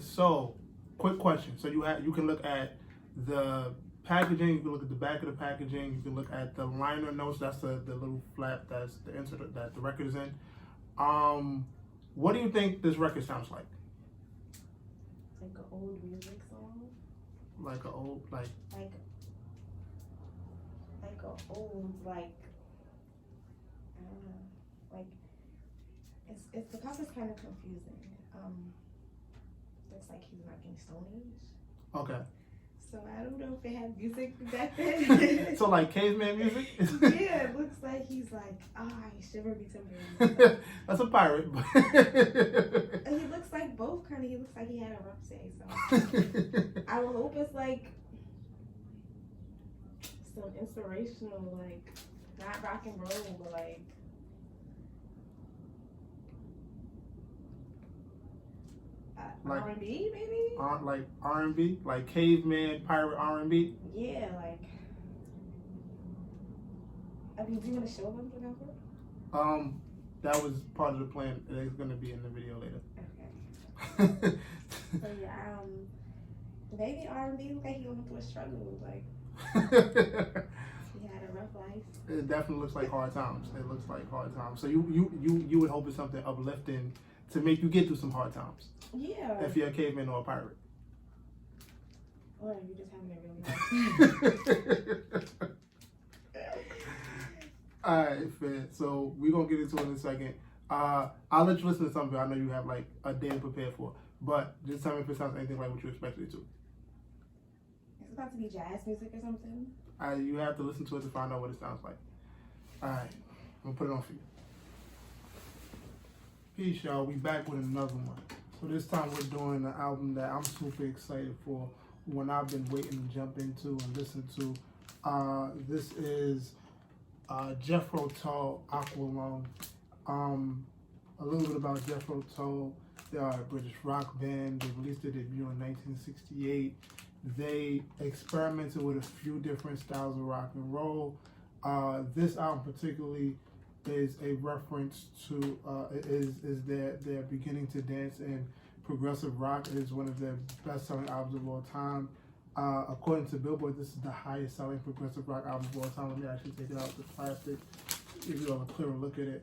so quick question. So you can look at the packaging, you can look at the back of the packaging, you can look at the liner notes, that's the little flap that's the insert that the record is in. What do you think this record sounds like? Like an old music song. Like an old like an old like it's the cover's kind of confusing. Looks like he's rocking Stone Age. Okay. So I don't know if it had music back then. So like caveman music? Yeah, it looks like he's like, I shiver me timbers. That's a pirate. And he looks like both kind of. He looks like he had a rough day. So I would hope it's like some inspirational, like not rock and roll, but like R&B maybe? Like R&B? Like caveman, pirate R&B? Yeah, like. I mean, do you want to show them the cover? That was part of the plan. It's going to be in the video later. Okay. So yeah, maybe R&B look like he went through a struggle. Like, he had a rough life. It definitely looks like hard times. It looks like hard times. So you would hope it's something uplifting to make you get through some hard times. Yeah. If you're a caveman or a pirate. Or you're just having a really hard time. Alright, fair. So we're going to get into it in a second. I'll let you listen to something I know you have like a day to prepare for. But just tell me if it sounds anything like what you expected it to. It's about to be jazz music or something. You have to listen to it to find out what it sounds like. Alright, I'm going to put it on for you. Peace, y'all. We back with another one. So this time we're doing an album that I'm super excited for, one I've been waiting to jump into and listen to. This is Jethro Tull, Aqualung. A little bit about Jethro Tull. They are a British rock band. They released their debut in 1968. They experimented with a few different styles of rock and roll. This album particularly is a reference to is their beginning to dance in progressive rock. It is one of their best-selling albums of all time. According to Billboard, this is the highest-selling progressive rock album of all time. Let me actually take it out of the plastic, give you all a clearer look at it.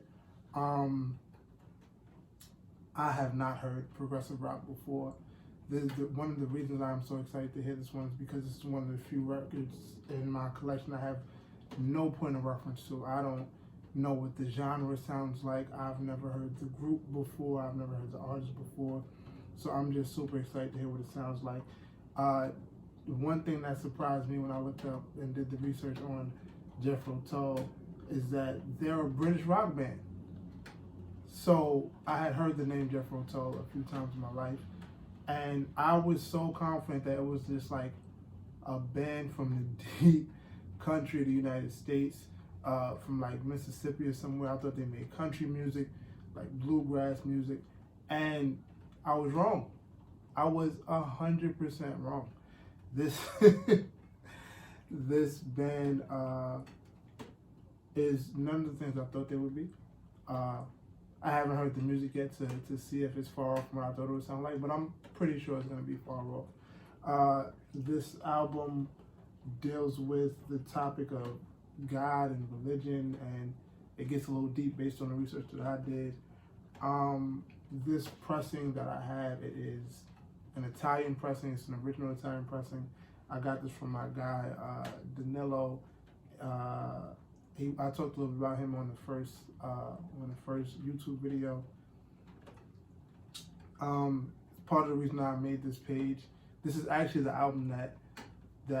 I have not heard progressive rock before. One of the reasons I'm so excited to hear this one is because it's one of the few records in my collection I have no point of reference to. I don't know what the genre sounds like. I've never heard the group before. I've never heard the artist before. So I'm just super excited to hear what it sounds like. One thing that surprised me when I looked up and did the research on Jethro Tull is that they're a British rock band. So I had heard the name Jethro Tull a few times in my life, and I was so confident that it was just like a band from the deep country of the United States, from like Mississippi or somewhere. I thought they made country music, like bluegrass music, and I was wrong. I was 100% wrong. This this band is none of the things I thought they would be. I haven't heard the music yet to see if it's far off from what I thought it would sound like, but I'm pretty sure it's going to be far off. This album deals with the topic of God and religion, and it gets a little deep based on the research that I did. This pressing that I have, it is an Italian pressing. It's an original Italian pressing. I got this from my guy, Danilo. I talked a little bit about him on the first YouTube video. Part of the reason I made this page, this is actually the album that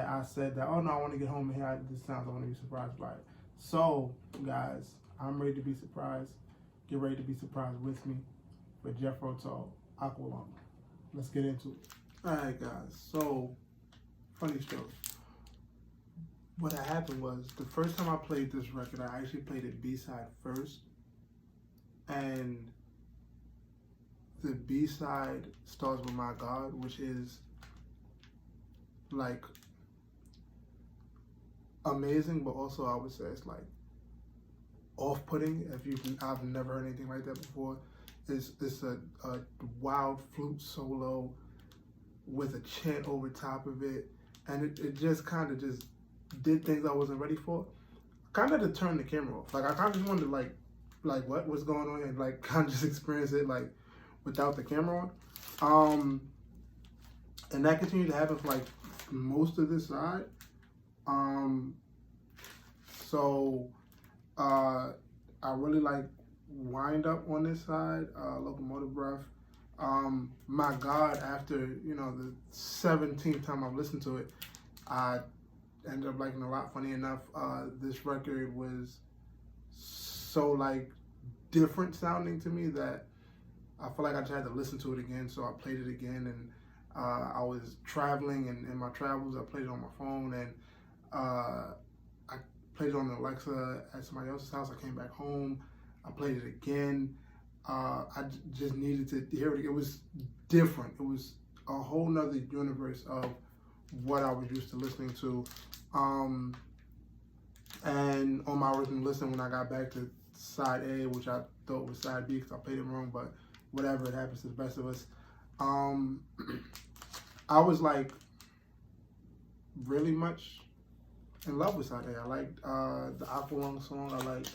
I said that, oh no, I want to get home and hear this sounds, I want to be surprised by it. So, guys, I'm ready to be surprised. Get ready to be surprised with me for Jethro Tull, Aqualung. Let's get into it. Alright, guys, so, funny story. What had happened was, the first time I played this record, I actually played it B-side first. And the B-side starts with My God, which is like amazing, but also I would say it's like off-putting. I've never heard anything like that before. It's a wild flute solo with a chant over top of it, and it just kind of just did things I wasn't ready for. Kind of to turn the camera off. Like I kind of just wanted to like what's going on, and like kind of just experience it like without the camera on. And that continued to happen for like most of this side. So I really like Wind Up on this side, Locomotive Breath. My God, after, the 17th time I've listened to it, I ended up liking it a lot. Funny enough, this record was so like different sounding to me that I feel like I just had to listen to it again. So I played it again, and I was traveling, and in my travels I played it on my phone, and I played it on Alexa at somebody else's house. I came back home, I played it again. I just needed to hear it. It was different. It was a whole nother universe of what I was used to listening to. And on my original listen, when I got back to side A, which I thought was side B because I played it wrong, but whatever, it happens to the best of us. I was like really much in love with side A. I liked the Aqualung song. I liked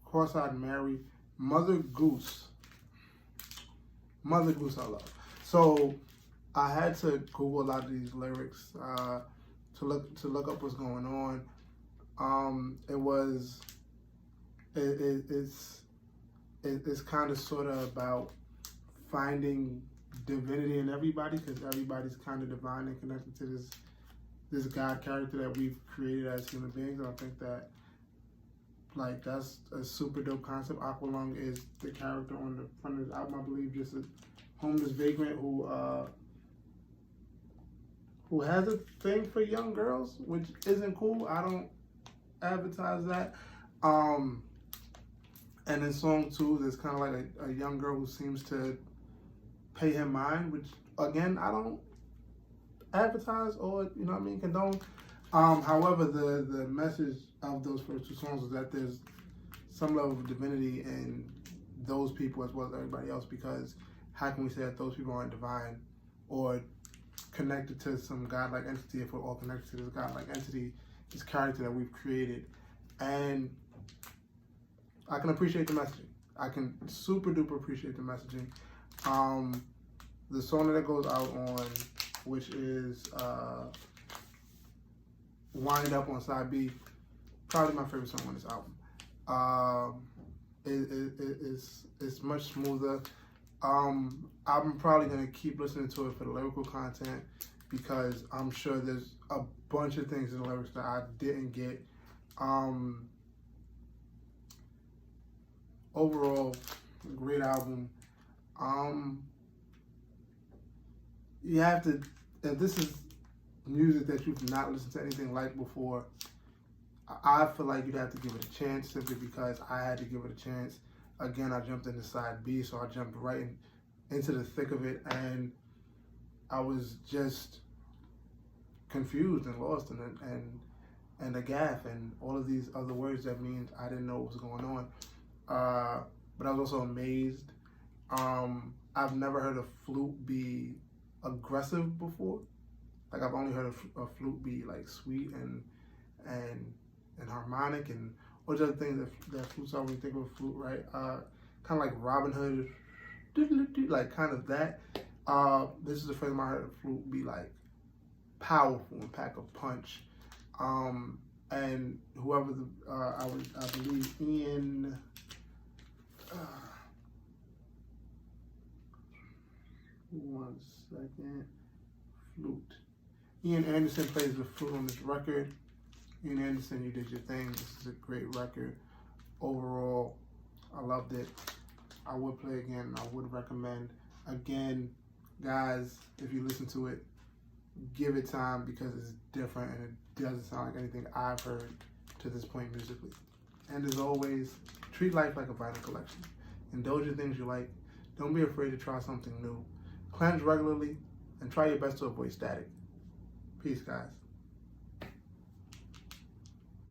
Cross-Eyed Mary, Mother Goose I love. So I had to Google a lot of these lyrics to look up what's going on. It's kind of sort of about finding divinity in everybody, because everybody's kind of divine and connected to this God character that we've created as human beings. And I think that like that's a super dope concept. Aqualung is the character on the front of the album, I believe, just a homeless vagrant who has a thing for young girls, which isn't cool. I don't advertise that. And in song 2, there's kind of like a young girl who seems to pay him mind, which again, I don't advertise or, condone. However, the message of those first 2 songs is that there's some level of divinity in those people as well as everybody else, because how can we say that those people aren't divine or connected to some godlike entity if we're all connected to this godlike entity, this character that we've created? And I can appreciate the messaging. I can super duper appreciate the messaging. The song that it goes out on, which is Wind Up on side B, probably my favorite song on this album. It's much smoother. I'm probably gonna keep listening to it for the lyrical content, because I'm sure there's a bunch of things in the lyrics that I didn't get. Overall, great album. You have to, if this is music that you've not listened to anything like before, I feel like you'd have to give it a chance, simply because I had to give it a chance. Again, I jumped into side B, so I jumped right into the thick of it, and I was just confused and lost and aghast and all of these other words that means I didn't know what was going on. But I was also amazed. I've never heard a flute be aggressive before. Like, I've only heard a flute be like sweet and harmonic, and all the other things that flutes are when you think of a flute, right? Kind of like Robin Hood, like kind of that. This is the first time I heard a flute be like powerful and pack a punch. And whoever I believe Ian. One second. Flute. Ian Anderson plays the flute on this record. Ian Anderson, you did your thing. This is a great record. Overall, I loved it. I would play again. I would recommend. Again, guys, if you listen to it, give it time, because it's different and it doesn't sound like anything I've heard to this point musically. And as always, treat life like a vinyl collection. Indulge in things you like. Don't be afraid to try something new. Cleanse regularly and try your best to avoid static. Peace, guys.